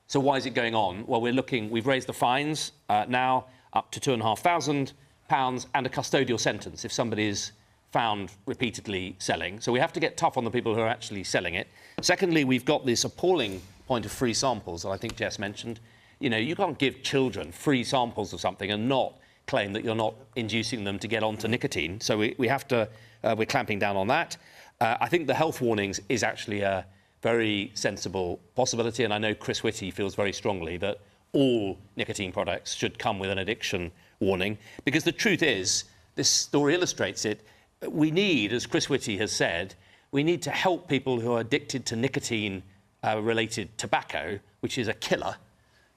so why is it going on? Well, we've raised the fines now up to £2,500 and a custodial sentence if somebody is found repeatedly selling. So we have to get tough on the people who are actually selling it. Secondly, we've got this appalling point of free samples that I think Jess mentioned. You know, you can't give children free samples of something and not claim that you're not inducing them to get onto nicotine. So we have to, we're clamping down on that. I think the health warnings is actually a very sensible possibility, and I know Chris Whitty feels very strongly that all nicotine products should come with an addiction warning, because the truth is, this story illustrates it, we need, as Chris Whitty has said, we need to help people who are addicted to nicotine-related tobacco, which is a killer,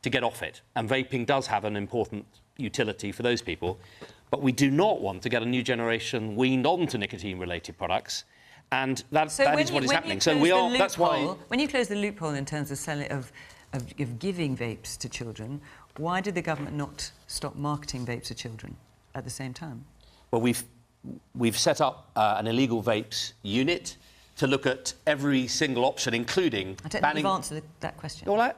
to get off it. And vaping does have an important utility for those people. But we do not want to get a new generation weaned onto nicotine-related products. And that is what is happening. So that's why... When you close the loophole in terms of selling, of giving vapes to children, why did the government not stop marketing vapes to children at the same time? Well, we've set up an illegal vapes unit to look at every single option, including I don't banning... think you've answered that question. All right.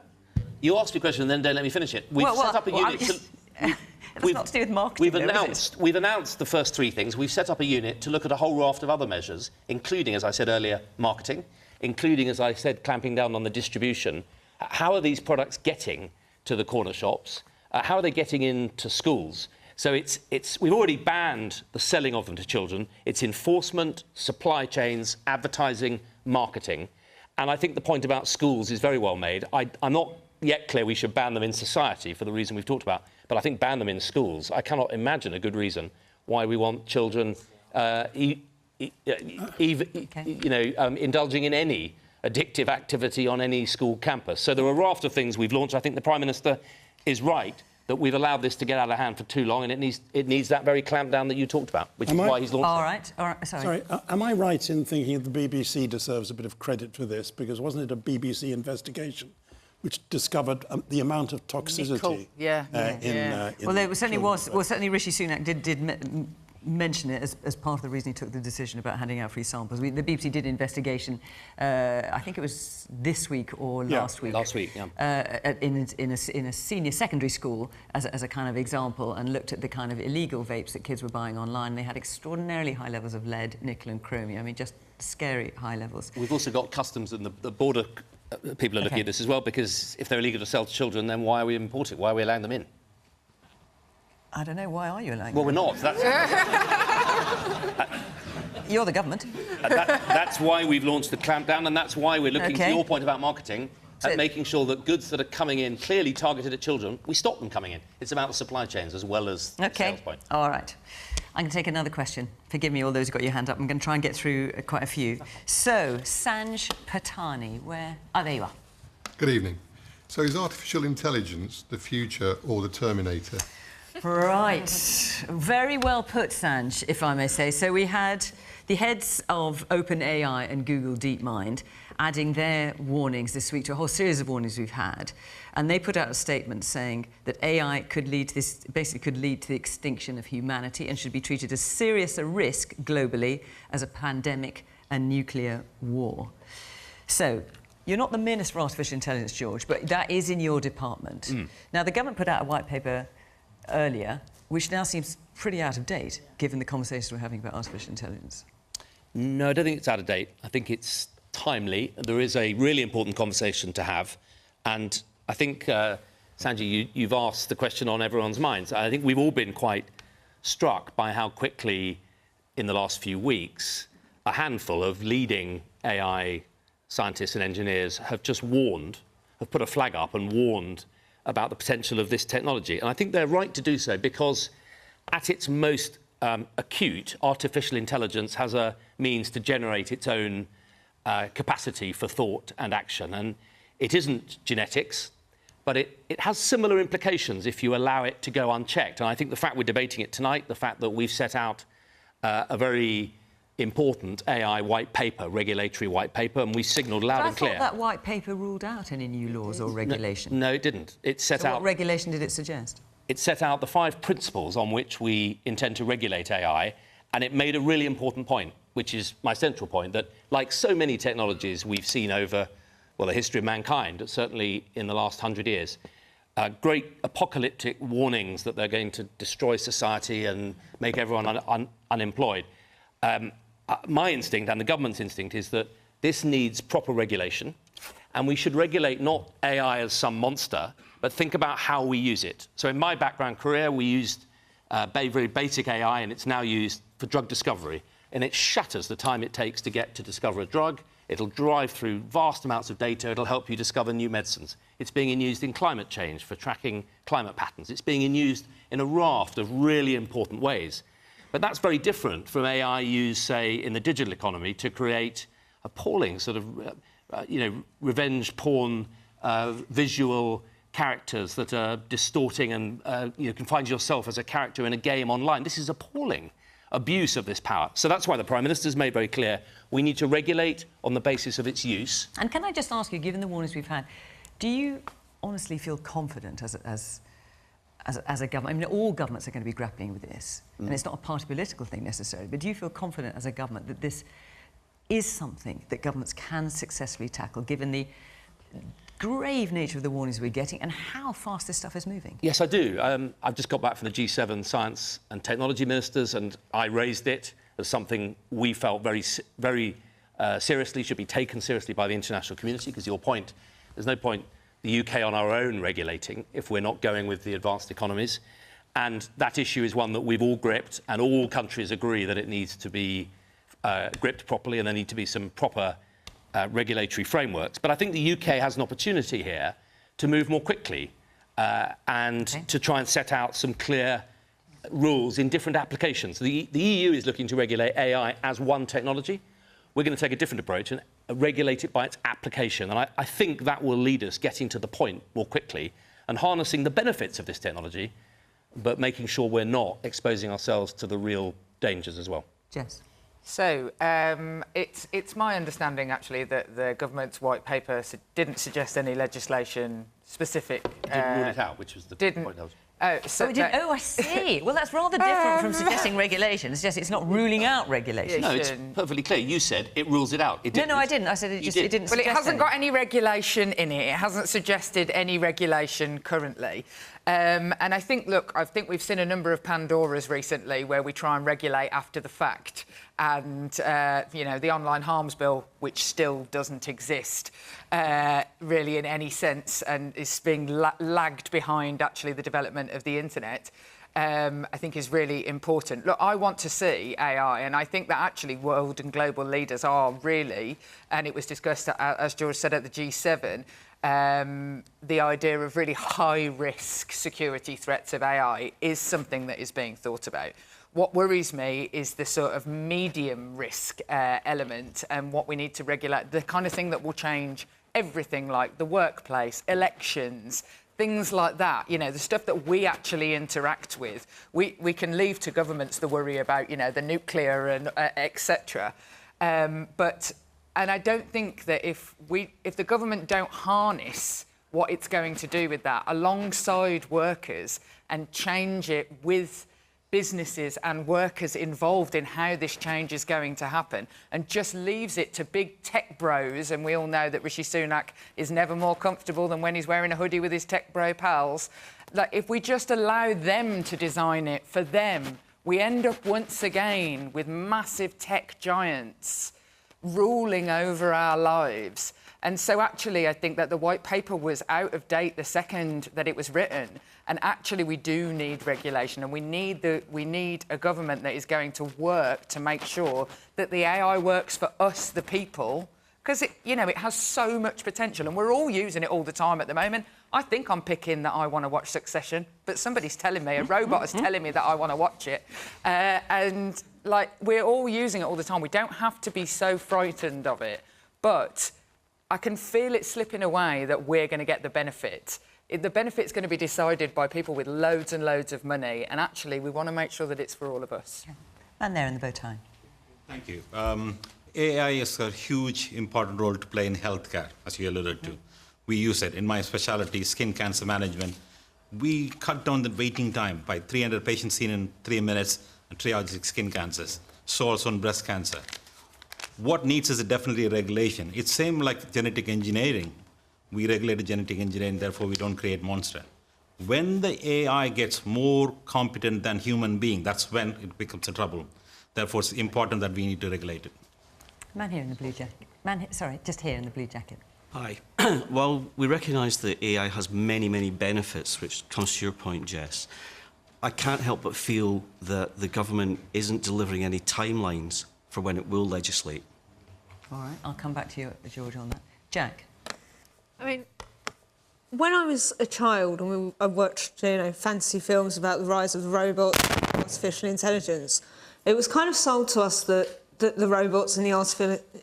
You asked me a question and then don't let me finish it. We've set up a unit to... That's not to do with marketing. We've announced the first three things. We've set up a unit to look at a whole raft of other measures, including, as I said earlier, marketing, including, as I said, clamping down on the distribution. How are these products getting to the corner shops? How are they getting into schools? So we've already banned the selling of them to children. It's enforcement, supply chains, advertising, marketing. And I think the point about schools is very well made. I'm not yet clear we should ban them in society for the reason we've talked about, but I think ban them in schools. I cannot imagine a good reason why we want children indulging in any addictive activity on any school campus. So there are a raft of things we've launched. I think the Prime Minister is right that we've allowed this to get out of hand for too long, and it needs that very clampdown that you talked about, which is why he's launched All right, sorry. Am I right in thinking that the BBC deserves a bit of credit for this? Because wasn't it a BBC investigation which discovered the amount of toxicity Well, there certainly was. Well, certainly Rishi Sunak did mention it as part of the reason he took the decision about handing out free samples. The BBC did an investigation, I think it was this week or last week. Last week, yeah. In a senior secondary school as a kind of example, and looked at the kind of illegal vapes that kids were buying online. They had extraordinarily high levels of lead, nickel and chromium. I mean, just scary high levels. We've also got customs and the border people are looking at this as well, because if they're illegal to sell to children, then why are we importing? Why are we allowing them in? I don't know. Why are you allowing them? Well, we're not. You're the government. That's why we've launched the clampdown, and that's why we're looking, to your point about marketing, at making sure that goods that are coming in clearly targeted at children, we stop them coming in. It's about the supply chains as well as the sales point. All right. I'm going to take another question. Forgive me, all those who've got your hand up. I'm going to try and get through quite a few. So, Sanj Patani, where... Oh, there you are. Good evening. So is artificial intelligence the future or the Terminator? Right. Very well put, Sanj, if I may say. So we had the heads of OpenAI and Google DeepMind adding their warnings this week to a whole series of warnings we've had. And they put out a statement saying that AI could lead to this, basically could lead to the extinction of humanity and should be treated as serious a risk globally as a pandemic and nuclear war. So, you're not the Minister for Artificial Intelligence, George, but that is in your department. Now, the government put out a white paper earlier, which now seems pretty out of date, given the conversations we're having about artificial intelligence. No, I don't think it's out of date. I think it's timely. There is a really important conversation to have. And I think, Sanjay, you've asked the question on everyone's minds. I think we've all been quite struck by how quickly, in the last few weeks, a handful of leading AI scientists and engineers have just warned, have put a flag up and warned about the potential of this technology. And I think they're right to do so because at its most acute, artificial intelligence has a means to generate its own capacity for thought and action. And it isn't genetics, but it has similar implications if you allow it to go unchecked. And I think the fact we're debating it tonight, the fact that we've set out a very important AI white paper, regulatory white paper, and we signalled loud and clear. I thought that white paper ruled out any new laws or regulation. No, it didn't. It set out... What regulation did it suggest? It set out the 5 principles on which we intend to regulate AI, and it made a really important point, which is my central point, that like so many technologies we've seen over, well, the history of mankind, certainly in the last 100 years, great apocalyptic warnings that they're going to destroy society and make everyone unemployed. My instinct and the government's instinct is that this needs proper regulation, and we should regulate not AI as some monster, but think about how we use it. So in my background career, we used very basic AI, and it's now used for drug discovery, and it shatters the time it takes to get to discover a drug. It'll drive through vast amounts of data. It'll help you discover new medicines. It's being used in climate change for tracking climate patterns. It's being used in a raft of really important ways. But that's very different from AI used, say, in the digital economy to create appalling sort of, revenge porn, visual characters that are distorting, and you can find yourself as a character in a game online. This is appalling abuse of this power. So that's why the Prime Minister's made very clear we need to regulate on the basis of its use. And can I just ask you, given the warnings we've had, do you honestly feel confident as a government? I mean, all governments are going to be grappling with this, and it's not a party political thing necessarily, but do you feel confident as a government that this is something that governments can successfully tackle, given the grave nature of the warnings we're getting and how fast this stuff is moving? Yes, I do. I've just got back from the G7 Science and Technology Ministers, and I raised it as something we felt very seriously, should be taken seriously by the international community, because your point, there's no point the UK on our own regulating if we're not going with the advanced economies. And that issue is one that we've all gripped, and all countries agree that it needs to be gripped properly, and there need to be some proper regulatory frameworks. But I think the UK has an opportunity here to move more quickly and to try and set out some clear rules in different applications. The EU is looking to regulate AI as one technology. We're going to take a different approach and regulate it by its application. And I think that will lead us getting to the point more quickly and harnessing the benefits of this technology, but making sure we're not exposing ourselves to the real dangers as well. Jess? So, it's my understanding, actually, that the government's white paper didn't suggest any legislation specific... didn't rule it out, which was the point I was... Oh, so I see. Well, that's rather different from suggesting regulation. It's just it's not ruling out regulation. No, it's perfectly clear. You said it rules it out. It didn't. No, I didn't. I said it didn't Well, it hasn't any. got any regulation in it. It hasn't suggested any regulation currently. And I think we've seen a number of Pandoras recently where we try and regulate after the fact. And, the online harms bill, which still doesn't exist really in any sense and is being lagged behind, actually, the development of the internet, I think is really important. Look, I want to see AI, and I think that actually world and global leaders are really, and it was discussed, as George said, at the G7, the idea of really high-risk security threats of AI is something that is being thought about. What worries me is the sort of medium risk element and what we need to regulate, the kind of thing that will change everything, like the workplace, elections, things like that, the stuff that we actually interact with. We can leave to governments the worry about, the nuclear and etc. And I don't think that if the government don't harness what it's going to do with that alongside workers and change it with businesses and workers involved in how this change is going to happen, and just leaves it to big tech bros, and we all know that Rishi Sunak is never more comfortable than when he's wearing a hoodie with his tech bro pals. Like, if we just allow them to design it for them, we end up once again with massive tech giants ruling over our lives. And so actually, I think that the white paper was out of date the second that it was written. And actually, we do need regulation, and we need a government that is going to work to make sure that the AI works for us, the people, because it has so much potential, and we're all using it all the time at the moment. I think I'm picking that I want to watch Succession, but somebody's telling me, a robot is telling me that I want to watch it, and like we're all using it all the time. We don't have to be so frightened of it, but I can feel it slipping away that we're going to get the benefit. The benefit's going to be decided by people with loads and loads of money, and actually we want to make sure that it's for all of us. Man there in the bow tie. Thank you. AI has a huge, important role to play in healthcare, as you alluded to. We use it. In my specialty, skin cancer management, we cut down the waiting time by 300 patients seen in 3 minutes and triage skin cancers, so also on breast cancer. What needs is definitely a regulation. It's same like genetic engineering. We regulate genetic engineering, therefore we don't create monster. When the AI gets more competent than human being, that's when it becomes a trouble. Therefore, it's important that we need to regulate it. Man here in the blue jacket. Sorry, just here in the blue jacket. Hi. While we recognise that AI has many, many benefits, which comes to your point, Jess, I can't help but feel that the government isn't delivering any timelines for when it will legislate. All right, I'll come back to you, George, on that. Jack? I mean, when I was a child and I watched, fantasy films about the rise of the robots, artificial intelligence, it was kind of sold to us that the robots and the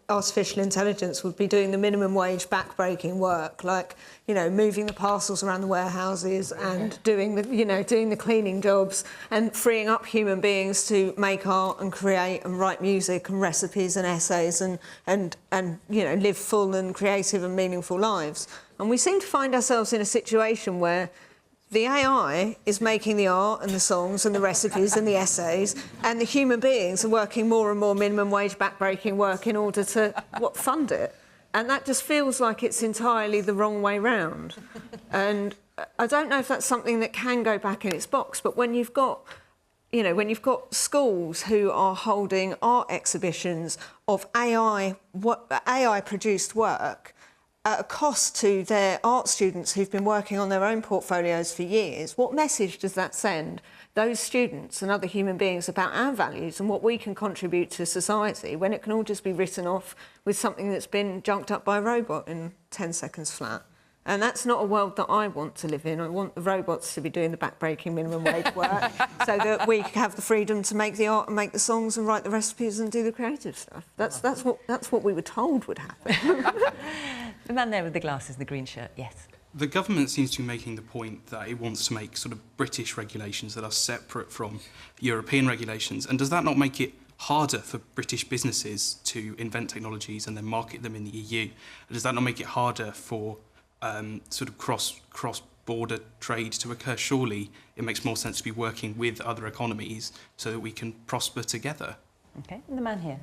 artificial intelligence would be doing the minimum wage back-breaking work, like, moving the parcels around the warehouses and doing the cleaning jobs and freeing up human beings to make art and create and write music and recipes and essays and live full and creative and meaningful lives. And we seem to find ourselves in a situation where the AI is making the art and the songs and the recipes and the essays, and the human beings are working more and more minimum wage backbreaking work in order to fund it. And that just feels like it's entirely the wrong way round. And I don't know if that's something that can go back in its box, but when you've got schools who are holding art exhibitions of AI-produced work, at a cost to their art students who've been working on their own portfolios for years, what message does that send those students and other human beings about our values and what we can contribute to society when it can all just be written off with something that's been junked up by a robot in 10 seconds flat? And that's not a world that I want to live in. I want the robots to be doing the back-breaking minimum wage work so that we have the freedom to make the art and make the songs and write the recipes and do the creative stuff. That's what we were told would happen. The man there with the glasses, the green shirt, yes. The government seems to be making the point that it wants to make sort of British regulations that are separate from European regulations. And does that not make it harder for British businesses to invent technologies and then market them in the EU? And does that not make it harder for sort of cross-border trade to occur? Surely it makes more sense to be working with other economies so that we can prosper together. OK, and the man here.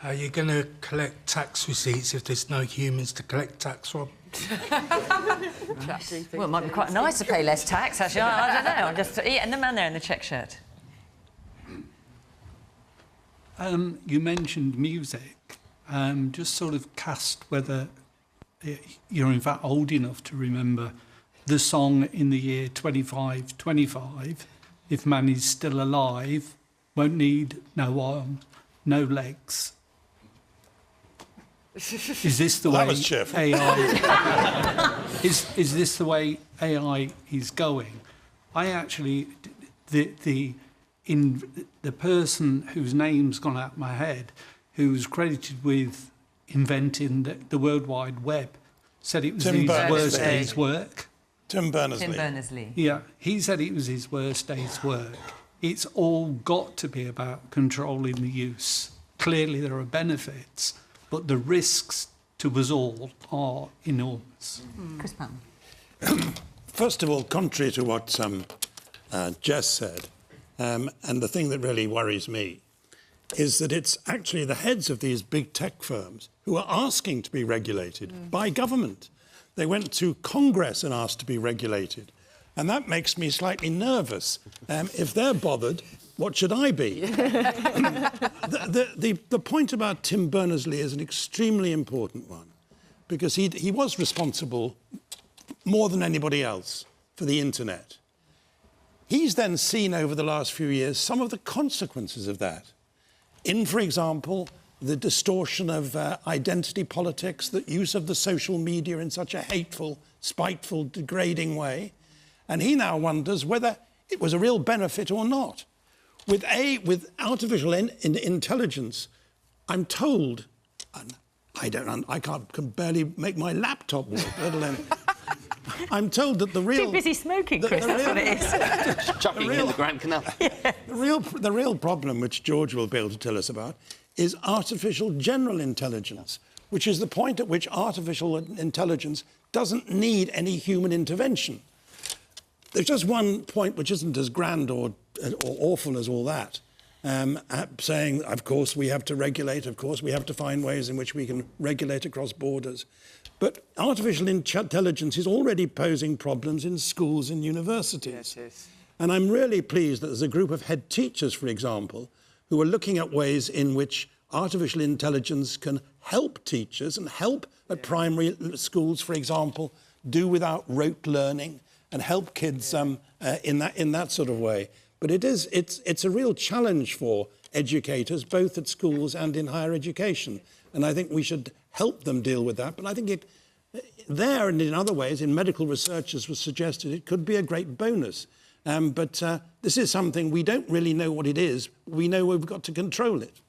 Are you going to collect tax receipts if there's no humans to collect tax from? Well, it might be quite nice to pay less tax, actually. I don't know. And the man there in the check shirt. You mentioned music. Just sort of cast whether you're in fact old enough to remember the song in the year 2525, If Man Is Still Alive, Won't Need No Arms, No Legs. Is this the way AI is this the way AI is going? I actually the person whose name's gone out of my head, who was credited with inventing the World Wide Web, said it was his worst day's work. Tim Berners-Lee. Tim Berners-Lee. Yeah, he said it was his worst day's work. It's all got to be about controlling the use. Clearly there are benefits, but the risks to us all are enormous. Chris Patten. First of all, contrary to what Jess said, and the thing that really worries me is that it's actually the heads of these big tech firms who are asking to be regulated by government. They went to Congress and asked to be regulated. And that makes me slightly nervous. If they're bothered, what should I be? The point about Tim Berners-Lee is an extremely important one, because he was responsible more than anybody else for the internet. He's then seen over the last few years some of the consequences of that. In, for example, the distortion of identity politics, the use of the social media in such a hateful, spiteful, degrading way. And he now wonders whether it was a real benefit or not. With artificial intelligence, I'm told, and I can barely make my laptop work, let alone. I'm told that the real... Too busy smoking, Chris, that's what it is. Chucking in the Grand Canal. The real problem, which George will be able to tell us about, is artificial general intelligence, which is the point at which artificial intelligence doesn't need any human intervention. There's just one point which isn't as grand or awful as all that, saying, of course, we have to regulate, of course, we have to find ways in which we can regulate across borders. But artificial intelligence is already posing problems in schools and universities. Yes. And I'm really pleased that there's a group of head teachers, for example, who are looking at ways in which artificial intelligence can help teachers and help at primary schools, for example, do without rote learning and help kids in that sort of way. But it's a real challenge for educators, both at schools and in higher education. And I think we should help them deal with that. But I think there and in other ways, in medical research, as was suggested, it could be a great bonus. But this is something we don't really know what it is. We know we've got to control it.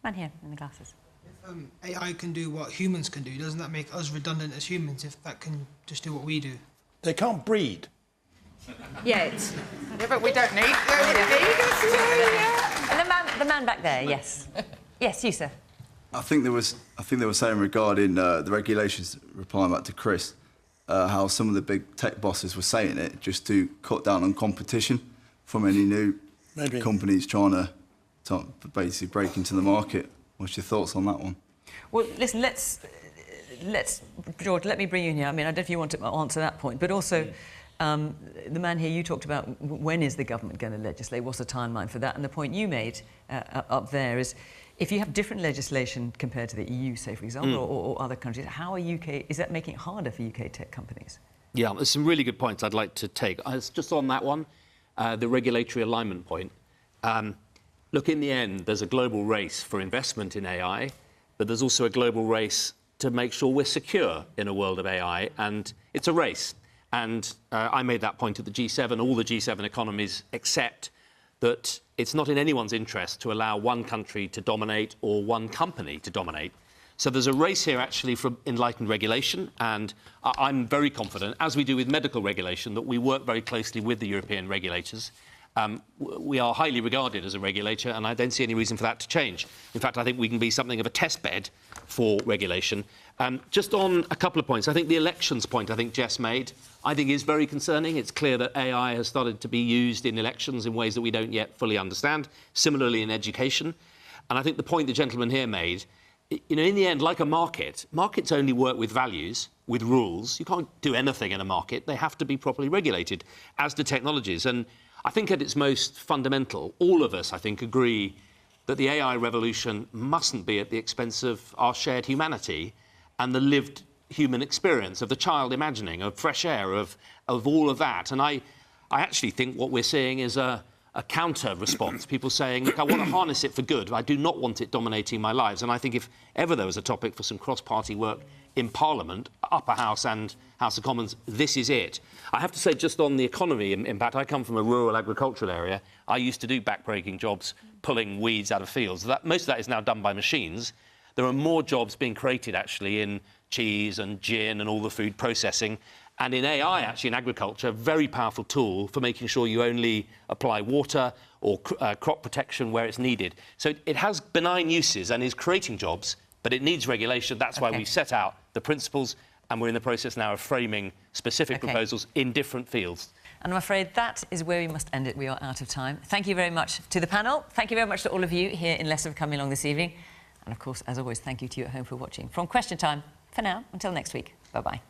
Man here in the glasses. If AI can do what humans can do, doesn't that make us redundant as humans if that can just do what we do? They can't breed. Yet. Yeah, but we don't need us to. And the man back there, yes. Yes, you, sir. I think they were saying regarding the regulations, replying back to Chris, how some of the big tech bosses were saying it just to cut down on competition from any new companies trying to basically break into the market. What's your thoughts on that one? Well, listen, let's George, let me bring you in here. I mean, I don't know if you want to answer that point, but also the man here, you talked about when is the government going to legislate, what's the timeline for that? And the point you made up there is, if you have different legislation compared to the EU, say, for example, or other countries, is that making it harder for UK tech companies? Yeah, there's some really good points I'd like to take. Just on that one, the regulatory alignment point. Look, in the end, there's a global race for investment in AI, but there's also a global race to make sure we're secure in a world of AI, and it's a race. And I made that point at the G7. All the G7 economies accept that it's not in anyone's interest to allow one country to dominate or one company to dominate. So there's a race here, actually, for enlightened regulation, and I'm very confident, as we do with medical regulation, that we work very closely with the European regulators. We are highly regarded as a regulator, and I don't see any reason for that to change. In fact, I think we can be something of a test bed for regulation. Just on a couple of points, I think the elections point I think Jess made, I think is very concerning. It's clear that AI has started to be used in elections in ways that we don't yet fully understand, similarly in education. And I think the point the gentleman here made, you know, in the end, like a market, markets only work with values, with rules. You can't do anything in a market. They have to be properly regulated, as do technologies. And I think at its most fundamental, all of us, I think, agree that the AI revolution mustn't be at the expense of our shared humanity and the lived human experience of the child imagining, of fresh air, of all of that. And I actually think what we're seeing is a counter-response. People saying, look, I want to harness it for good. I do not want it dominating my lives. And I think if ever there was a topic for some cross-party work in Parliament, Upper House and House of Commons, this is it. I have to say, just on the economy impact, I come from a rural agricultural area. I used to do back-breaking jobs, pulling weeds out of fields. Most of that is now done by machines. There are more jobs being created, actually, in cheese and gin and all the food processing. And in AI, actually, in agriculture, a very powerful tool for making sure you only apply water or crop protection where it's needed. So it has benign uses and is creating jobs, but it needs regulation. That's why we set out the principles, and we're in the process now of framing specific proposals in different fields. And I'm afraid that is where we must end it. We are out of time. Thank you very much to the panel. Thank you very much to all of you here in Leicester for coming along this evening. And, of course, as always, thank you to you at home for watching. From Question Time, for now, until next week, bye-bye.